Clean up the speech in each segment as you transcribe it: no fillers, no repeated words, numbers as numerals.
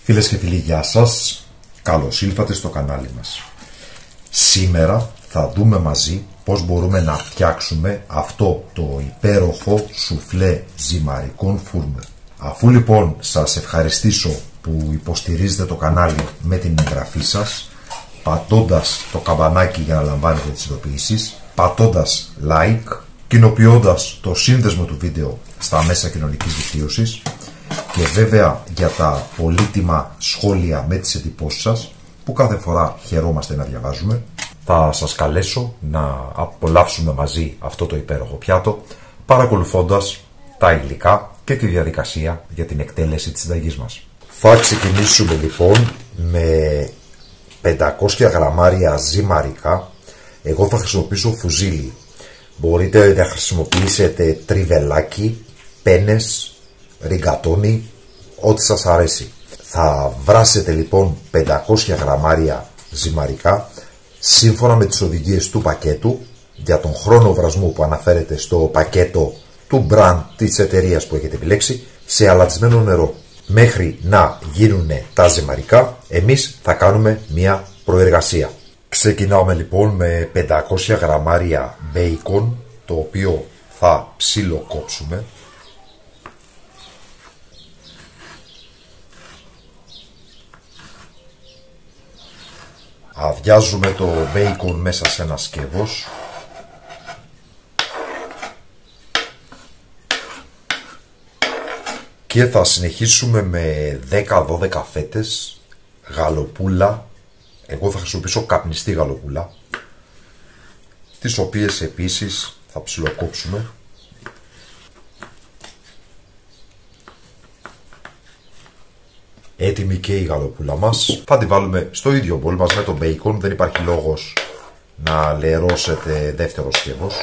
Φίλες και φίλοι, γεια σας. Καλώς ήλθατε στο κανάλι μας. Σήμερα θα δούμε μαζί πώς μπορούμε να φτιάξουμε αυτό το υπέροχο σουφλέ ζυμαρικών φούρνου. Αφού λοιπόν σας ευχαριστήσω που υποστηρίζετε το κανάλι με την εγγραφή σας, πατώντας το καμπανάκι για να λαμβάνετε τις ειδοποιήσεις, πατώντας like, κοινοποιώντας το σύνδεσμο του βίντεο στα μέσα κοινωνικής δικτύωσης και βέβαια για τα πολύτιμα σχόλια με τις εντυπώσεις σας που κάθε φορά χαιρόμαστε να διαβάζουμε, θα σας καλέσω να απολαύσουμε μαζί αυτό το υπέροχο πιάτο παρακολουθώντας τα υλικά και τη διαδικασία για την εκτέλεση της συνταγής μας. Θα ξεκινήσουμε λοιπόν με 500 γραμμάρια ζυμαρικά. Εγώ θα χρησιμοποιήσω φουζίλι. Μπορείτε να χρησιμοποιήσετε τριβελάκι, πένες, ριγκατόνι, ό,τι σας αρέσει. Θα βράσετε λοιπόν 500 γραμμάρια ζυμαρικά σύμφωνα με τις οδηγίες του πακέτου για τον χρόνο βρασμού που αναφέρεται στο πακέτο του brand της εταιρείας που έχετε επιλέξει, σε αλατισμένο νερό. Μέχρι να γίνουν τα ζυμαρικά, εμείς θα κάνουμε μια προεργασία. Ξεκινάμε λοιπόν με 500 γραμμάρια μπέικον, το οποίο θα ψιλοκόψουμε. Αδειάζουμε το μπέικον μέσα σε ένα σκεύος. Και θα συνεχίσουμε με 10-12 φέτες γαλοπούλα. Εγώ θα χρησιμοποιήσω καπνιστή γαλοπούλα, τις οποίες επίσης θα ψιλοκόψουμε. Έτοιμη και η γαλοπούλα μας. Θα τη βάλουμε στο ίδιο μπολ μας με το μπέικον. Δεν υπάρχει λόγος να λερώσετε δεύτερο σκεύος.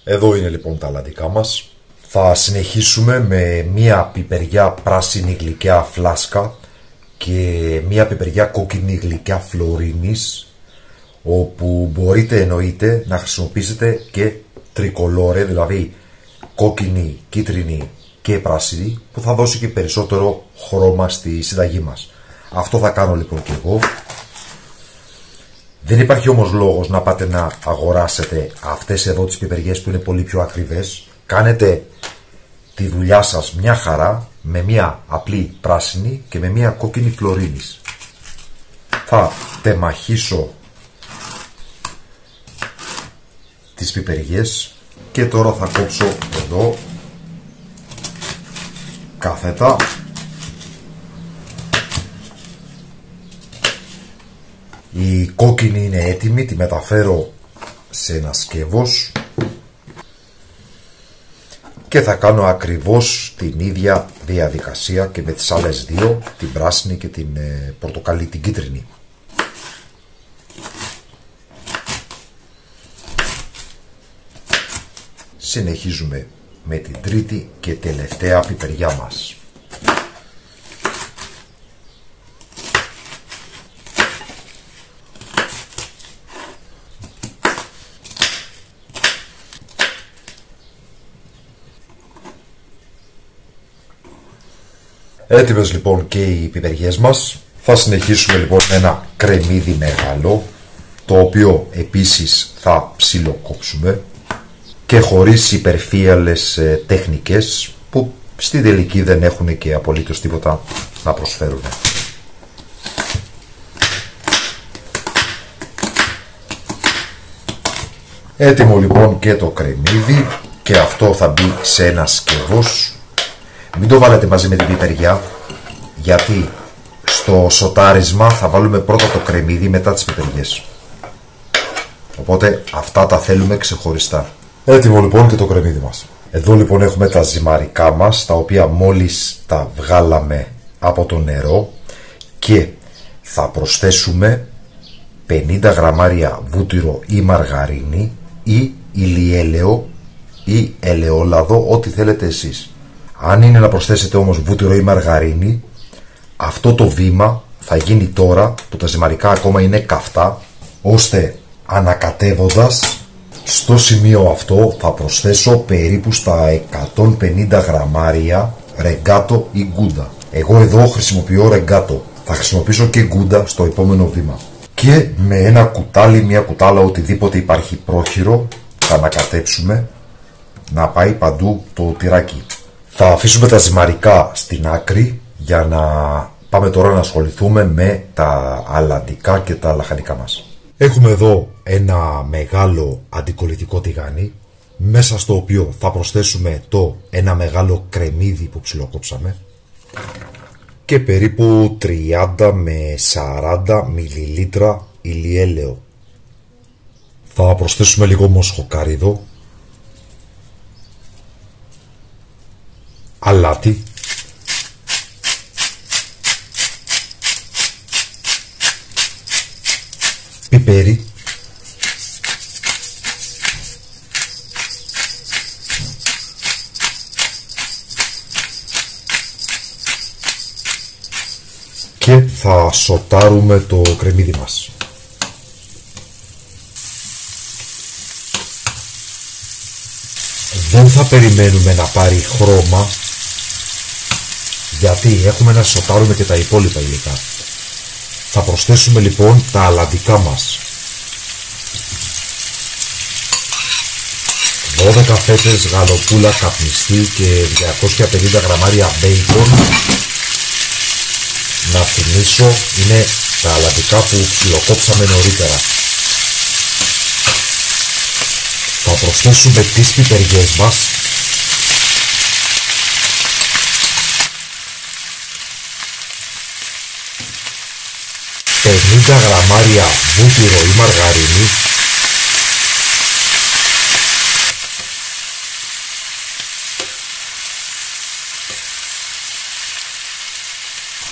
Εδώ είναι λοιπόν τα αλατικά μας. Θα συνεχίσουμε με μία πιπεριά πράσινη γλυκιά φλάσκα και μία πιπεριά κόκκινη γλυκιά φλωρίνης, όπου μπορείτε εννοείται να χρησιμοποιήσετε και τρικολόρε, δηλαδή κόκκινη, κίτρινη και πράσινη, που θα δώσει και περισσότερο χρώμα στη συνταγή μας. Αυτό θα κάνω λοιπόν και εγώ. Δεν υπάρχει όμως λόγος να πάτε να αγοράσετε αυτές εδώ τις πιπεριές που είναι πολύ πιο ακριβές. Κάνετε τη δουλειά σας μια χαρά με μια απλή πράσινη και με μια κόκκινη φλωρίνης. Θα τεμαχίσω τις πιπεριές και τώρα θα κόψω εδώ κάθετα. Η κόκκινη είναι έτοιμη, τη μεταφέρω σε ένα σκεύος και θα κάνω ακριβώς την ίδια διαδικασία και με τις άλλες δύο, την πράσινη και την πορτοκαλί, την κίτρινη. Συνεχίζουμε με την τρίτη και τελευταία πιπεριά μας. Έτοιμες λοιπόν και οι πιπεριές μας. Θα συνεχίσουμε λοιπόν με ένα κρεμμύδι μεγάλο, το οποίο επίσης θα ψιλοκόψουμε και χωρίς υπερφύαλες τεχνικές που στη τελική δεν έχουν και απολύτως τίποτα να προσφέρουν. Έτοιμο λοιπόν και το κρεμμύδι και αυτό θα μπει σε ένα σκεύος. Μην το βάλετε μαζί με την πιπεριά, γιατί στο σοτάρισμα θα βάλουμε πρώτα το κρεμμύδι μετά τις πιπεριές. Οπότε αυτά τα θέλουμε ξεχωριστά. Έτοιμο λοιπόν και το κρεμμύδι μας. Εδώ λοιπόν έχουμε τα ζυμαρικά μας, τα οποία μόλις τα βγάλαμε από το νερό, και θα προσθέσουμε 50 γραμμάρια βούτυρο ή μαργαρίνη ή ηλιέλαιο ή ελαιόλαδο, ό,τι θέλετε εσείς. Αν είναι να προσθέσετε όμως βούτυρο ή μαργαρίνη, αυτό το βήμα θα γίνει τώρα που τα ζυμαρικά ακόμα είναι καυτά, ώστε ανακατεύοντας Στο σημείο αυτό θα προσθέσω περίπου στα 150 γραμμάρια ρεγκάτο ή γκούντα. Εγώ εδώ χρησιμοποιώ ρεγκάτο. Θα χρησιμοποιήσω και γκούντα στο επόμενο βήμα. Και με ένα κουτάλι, μια κουτάλα, οτιδήποτε υπάρχει πρόχειρο, θα ανακατέψουμε να πάει παντού το τυράκι. Θα αφήσουμε τα ζυμαρικά στην άκρη για να πάμε τώρα να ασχοληθούμε με τα αλαντικά και τα λαχανικά μας. Έχουμε εδώ ένα μεγάλο αντικολλητικό τηγάνι, μέσα στο οποίο θα προσθέσουμε ένα μεγάλο κρεμμύδι που ψιλοκόψαμε και περίπου 30 με 40 μιλιλίτρα ηλιέλαιο. Θα προσθέσουμε λίγο μοσχοκάριδο, αλάτι, πιπέρι, και θα σοτάρουμε το κρεμμύδι μας. Δεν θα περιμένουμε να πάρει χρώμα, γιατί έχουμε να σοτάρουμε και τα υπόλοιπα υλικά. Θα προσθέσουμε λοιπόν τα αλαντικά μας. 12 φέτες γαλοπούλα καπνιστή και 250 γραμμάρια μπέικον. Να θυμίσω, είναι τα αλαντικά που ψιλοκόψαμε νωρίτερα. Θα προσθέσουμε τις πιπεριές μας. ...50 γραμμάρια βούτυρο ή μαργαρίνη,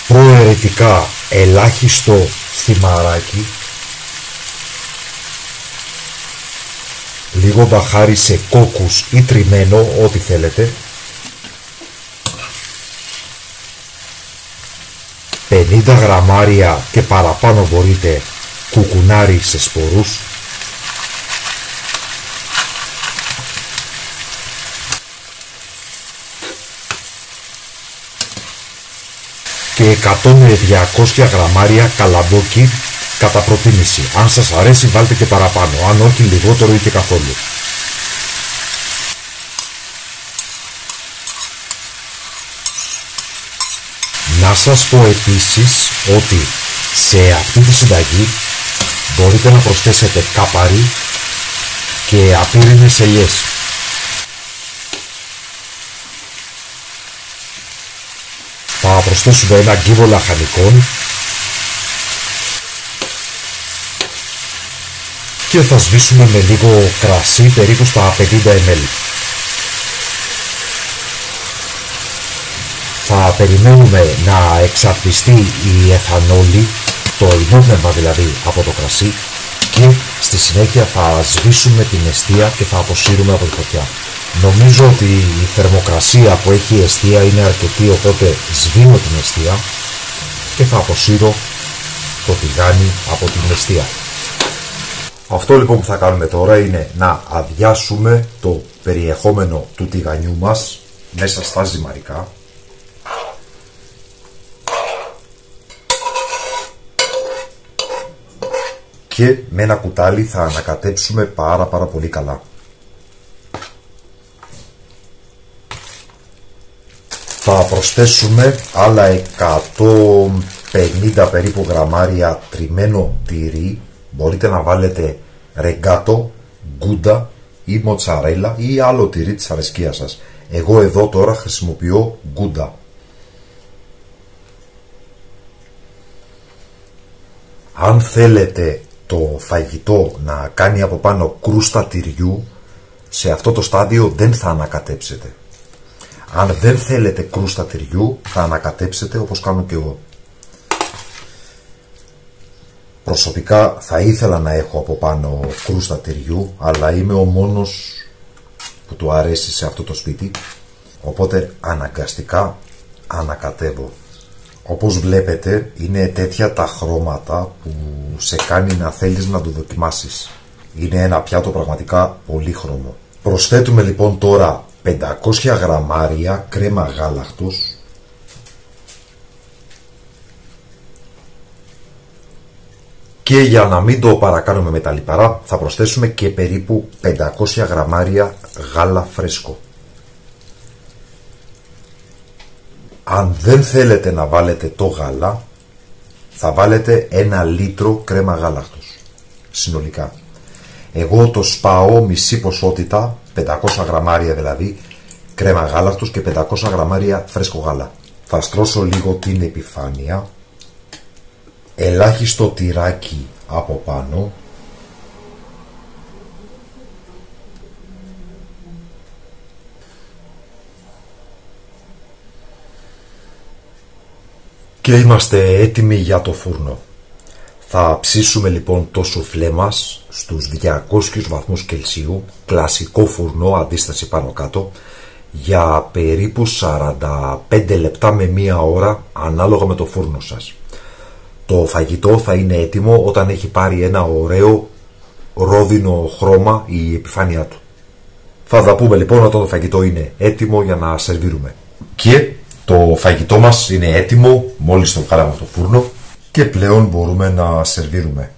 προαιρετικά ελάχιστο θυμαράκι, λίγο μπαχάρι σε κόκκους ή τριμμένο, ό,τι θέλετε, 50 γραμμάρια και παραπάνω μπορείτε κουκουνάρι σε σπορούς, και 100 με 200 γραμμάρια καλαμπόκι κατά προτίμηση. Αν σας αρέσει βάλτε και παραπάνω, αν όχι λιγότερο ή και καθόλου. Να σας πω επίσης ότι σε αυτή τη συνταγή μπορείτε να προσθέσετε κάπαρι και απείρινες ελιές. Θα προσθέσουμε ένα κύβο λαχανικών και θα σβήσουμε με λίγο κρασί περίπου στα 50 ml. Θα περιμένουμε να εξαρτηστεί η εθανόλη, το ενόπνευμα δηλαδή από το κρασί, και στη συνέχεια θα σβήσουμε την εστία και θα αποσύρουμε από τη φωτιά. Νομίζω ότι η θερμοκρασία που έχει η εστία είναι αρκετή, οπότε σβήνω την εστία και θα αποσύρω το τηγάνι από την εστία. Αυτό λοιπόν που θα κάνουμε τώρα είναι να αδειάσουμε το περιεχόμενο του τηγανιού μας μέσα στα ζυμαρικά. Και με ένα κουτάλι θα ανακατέψουμε πάρα πολύ καλά. Θα προσθέσουμε άλλα 150 περίπου γραμμάρια τριμμένο τυρί. Μπορείτε να βάλετε ρεγκάτο, γκούντα ή μοτσαρέλα ή άλλο τυρί της αρεσκίας σας. Εγώ εδώ τώρα χρησιμοποιώ γκούντα. Αν θέλετε το φαγητό να κάνει από πάνω κρούστα τυριού, σε αυτό το στάδιο δεν θα ανακατέψετε. Αν δεν θέλετε κρούστα τυριού, θα ανακατέψετε όπως κάνω και εγώ. Προσωπικά θα ήθελα να έχω από πάνω κρούστα τυριού, αλλά είμαι ο μόνος που του αρέσει σε αυτό το σπίτι, οπότε αναγκαστικά ανακατεύω. Όπως βλέπετε είναι τέτοια τα χρώματα που σε κάνει να θέλεις να το δοκιμάσεις. Είναι ένα πιάτο πραγματικά πολύχρωμο. Προσθέτουμε λοιπόν τώρα 500 γραμμάρια κρέμα γάλακτος, και για να μην το παρακάνουμε με τα λιπαρά θα προσθέσουμε και περίπου 500 γραμμάρια γάλα φρέσκο. Αν δεν θέλετε να βάλετε το γάλα, θα βάλετε 1 λίτρο κρέμα γάλακτος συνολικά. Εγώ το σπάω μισή ποσότητα, 500 γραμμάρια δηλαδή, κρέμα γάλακτος και 500 γραμμάρια φρέσκο γάλα. Θα στρώσω λίγο την επιφάνεια, ελάχιστο τυράκι από πάνω, και είμαστε έτοιμοι για το φούρνο. Θα ψήσουμε λοιπόν το σουφλέ μας στους 200 βαθμούς Κελσίου, κλασικό φούρνο, αντίσταση πάνω κάτω, για περίπου 45 λεπτά με 1 ώρα ανάλογα με το φούρνο σας. Το φαγητό θα είναι έτοιμο όταν έχει πάρει ένα ωραίο ρόδινο χρώμα η επιφάνειά του. Θα τα πούμε λοιπόν όταν το φαγητό είναι έτοιμο για να σερβίρουμε. Και το φαγητό μας είναι έτοιμο μόλις το βγάλαμε από το φούρνο και πλέον μπορούμε να σερβίρουμε.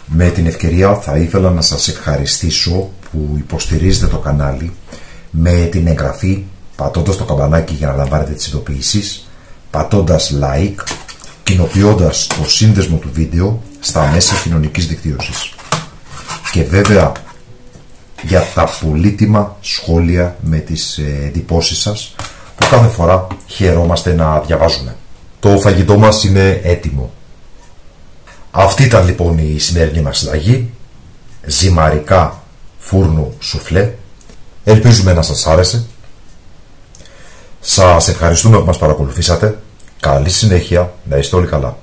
Με την ευκαιρία θα ήθελα να σας ευχαριστήσω που υποστηρίζετε το κανάλι με την εγγραφή, πατώντας το καμπανάκι για να λαμβάνετε τις ειδοποιήσεις, πατώντας like, κοινοποιώντας το σύνδεσμο του βίντεο στα μέσα κοινωνικής δικτύωσης. Και βέβαια για τα πολύτιμα σχόλια με τις εντυπώσεις σας που κάθε φορά χαιρόμαστε να διαβάζουμε. Το φαγητό μας είναι έτοιμο. Αυτή ήταν λοιπόν η σημερινή μας συνταγή, ζυμαρικά φούρνο σουφλέ. Ελπίζουμε να σας άρεσε. Σας ευχαριστούμε που μας παρακολουθήσατε. Καλή συνέχεια, να είστε όλοι καλά.